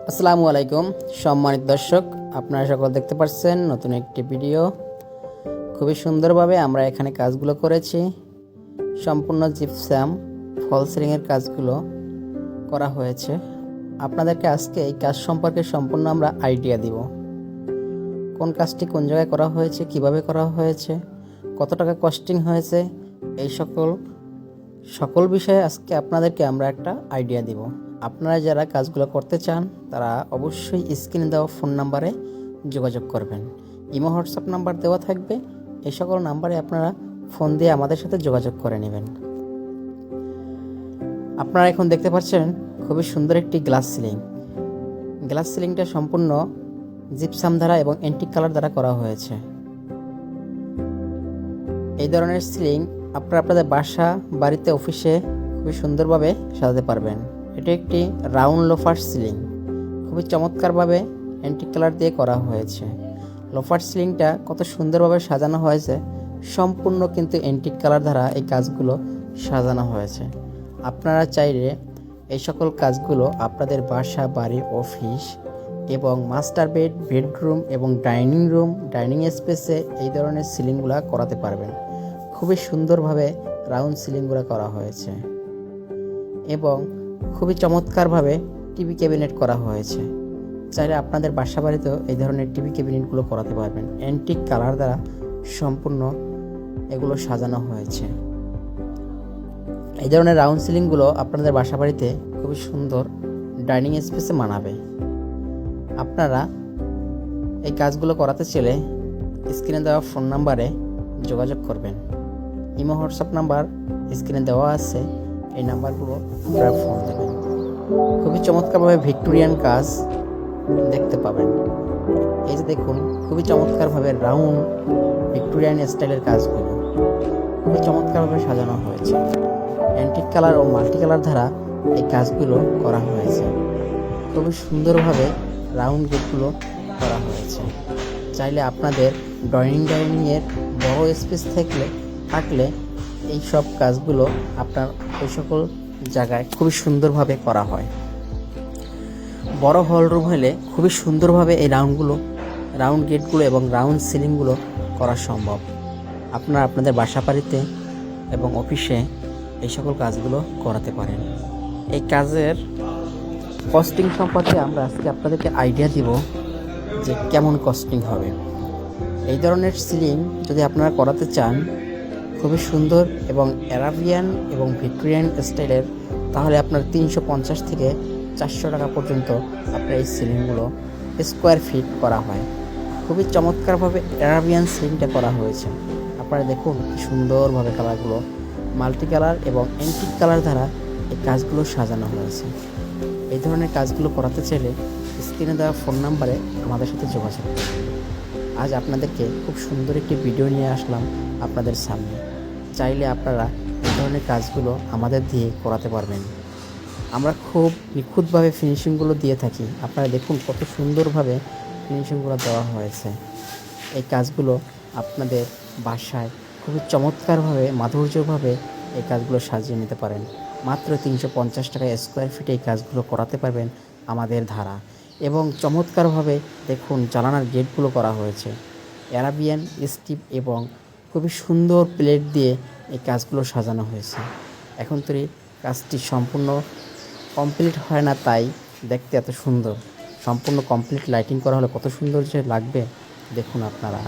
আসসালামু আলাইকুম সম্মানিত দর্শক, আপনারা সকল দেখতে পাচ্ছেন নতুন একটি ভিডিও। খুবই সুন্দরভাবে আমরা এখানে কাজগুলো করেছি। সম্পূর্ণ জিপসাম ফল সিলিংয়ের কাজগুলো করা হয়েছে। আপনাদেরকে আজকে এই কাজ সম্পর্কে সম্পূর্ণ আমরা আইডিয়া দিব। কোন কাজটি কোন জায়গায় করা হয়েছে, কিভাবে করা হয়েছে, কত টাকা কস্টিং হয়েছে, এই সকল বিষয়ে আজকে আপনাদেরকে আমরা একটা আইডিয়া দিব। আপনারা যারা কাজগুলো করতে চান তারা অবশ্যই স্ক্রিনে দেওয়া ফোন নাম্বারে যোগাযোগ করবেন। ইমো হোয়াটসঅ্যাপ নাম্বার দেওয়া থাকবে, এই সকল নাম্বারে আপনারা ফোন দিয়ে আমাদের সাথে যোগাযোগ করে নেবেন। আপনারা এখন দেখতে পাচ্ছেন খুবই সুন্দর একটি গ্লাস সিলিং। গ্লাস সিলিংটা সম্পূর্ণ জিপসাম দ্বারা এবং অ্যান্টিক কালার দ্বারা করা হয়েছে। এই ধরনের সিলিং আপনারা আপনাদের বাসা, বাড়িতে, অফিসে খুবই সুন্দরভাবে সাজাতে পারবেন। এটি একটি রাউন্ড লোফার সিলিং, খুবই চমৎকারভাবে অ্যান্টিক কালার দিয়ে করা হয়েছে। লোফার সিলিংটা কত সুন্দরভাবে সাজানো হয়েছে, সম্পূর্ণ কিন্তু অ্যান্টিক কালার দ্বারা এই কাজগুলো সাজানো হয়েছে। আপনারা চাইলে এই সকল কাজগুলো আপনাদের বাসা, বাড়ি, অফিস এবং মাস্টার বেড, বেডরুম এবং ডাইনিং স্পেসে এই ধরনের সিলিংগুলো করাতে পারবেন। খুবই সুন্দরভাবে রাউন্ড সিলিংগুলো করা হয়েছে এবং খুবই চমৎকারভাবে টিভি ক্যাবিনেট করা হয়েছে। চাইলে আপনাদের বাসা বাড়িতেও এই ধরনের টিভি ক্যাবিনেটগুলো করাতে পারবেন। অ্যান্টিক কালার দ্বারা সম্পূর্ণ এগুলো সাজানো হয়েছে। এই ধরনের রাউন্ড সিলিংগুলো আপনাদের বাসা বাড়িতে খুবই সুন্দর ডাইনিং স্পেসে মানাবে। আপনারা এই কাজগুলো করাতে চাইলে স্ক্রিনে দেওয়া ফোন নাম্বারে যোগাযোগ করবেন। ইমো হোয়াটসঅ্যাপ নাম্বার স্ক্রিনে দেওয়া আছে, এই নাম্বারগুলো আপনারা ফোন দেবেন। খুবই চমৎকারভাবে ভিক্টোরিয়ান কাজ দেখতে পাবেন। এই যে দেখুন, খুবই চমৎকারভাবে রাউন্ড ভিক্টোরিয়ান স্টাইলের কাজগুলো খুবই চমৎকারভাবে সাজানো হয়েছে। অ্যান্টিক কালার ও মাল্টি কালার দ্বারা এই কাজগুলো করা হয়েছে। খুবই সুন্দরভাবে রাউন্ড গেটগুলো করা হয়েছে। চাইলে আপনাদের ডাইনিংয়ের বড় স্পেস থাকলে এই সব কাজগুলো আপনার ওই সকল জায়গায় খুবই সুন্দরভাবে করা হয়। বড় হল রুম হলে খুবই সুন্দরভাবে এই রাউন্ড গেটগুলো এবং রাউন্ড সিলিংগুলো করা সম্ভব। আপনারা আপনাদের বাসা বাড়িতে এবং অফিসে এই সকল কাজগুলো করাতে পারেন। এই কাজের কস্টিং সম্পর্কে আমরা আজকে আপনাদেরকে আইডিয়া দিব যে কেমন কস্টিং হবে। এই ধরনের সিলিং যদি আপনারা করাতে চান খুবই সুন্দর এবং অ্যারাবিয়ান এবং ভিক্টোরিয়ান স্টাইলের, তাহলে আপনার 350 থেকে 400 টাকা পর্যন্ত আপনার এই সিলিংগুলো স্কোয়ার ফিট করা হয়। খুবই চমৎকারভাবে অ্যারাবিয়ান সিলিংটা করা হয়েছে। আপনারা দেখুন সুন্দরভাবে কালারগুলো মাল্টি কালার এবং অ্যান্টিক কালার দ্বারা এই কাজগুলো সাজানো হয়েছে। এই ধরনের কাজগুলো করাতে চাইলে স্ক্রিনে দেওয়া ফোন নাম্বারে আমাদের সাথে যোগাযোগ করুন। আজ আপনাদেরকে খুব সুন্দর একটি ভিডিও নিয়ে আসলাম আপনাদের সামনে। চাইলে আপনারা এই ধরনের কাজগুলো আমাদের দিয়ে করাতে পারবেন। আমরা খুব নিখুঁতভাবে ফিনিশিংগুলো দিয়ে থাকি। আপনারা দেখুন কত সুন্দরভাবে ফিনিশিংগুলো দেওয়া হয়েছে। এই কাজগুলো আপনাদের বাসায় খুবই চমৎকারভাবে, মাধুর্যভাবে এই কাজগুলো সাজিয়ে নিতে পারেন। মাত্র 350 টাকায় স্কোয়ার ফিটে এই কাজগুলো করাতে পারবেন আমাদের ধারা। এবং চমৎকারভাবে দেখুন জানালার গেটগুলো করা হয়েছে অ্যারাবিয়ান স্টিপ এবং খুবই সুন্দর প্লেট দিয়ে এই কাজগুলো সাজানো হয়েছে। এখন তো কাজটি সম্পূর্ণ কমপ্লিট হয় না, তাই দেখতে এত সুন্দর। সম্পূর্ণ কমপ্লিট লাইটিং করা হলে কত সুন্দর যে লাগবে দেখুন আপনারা।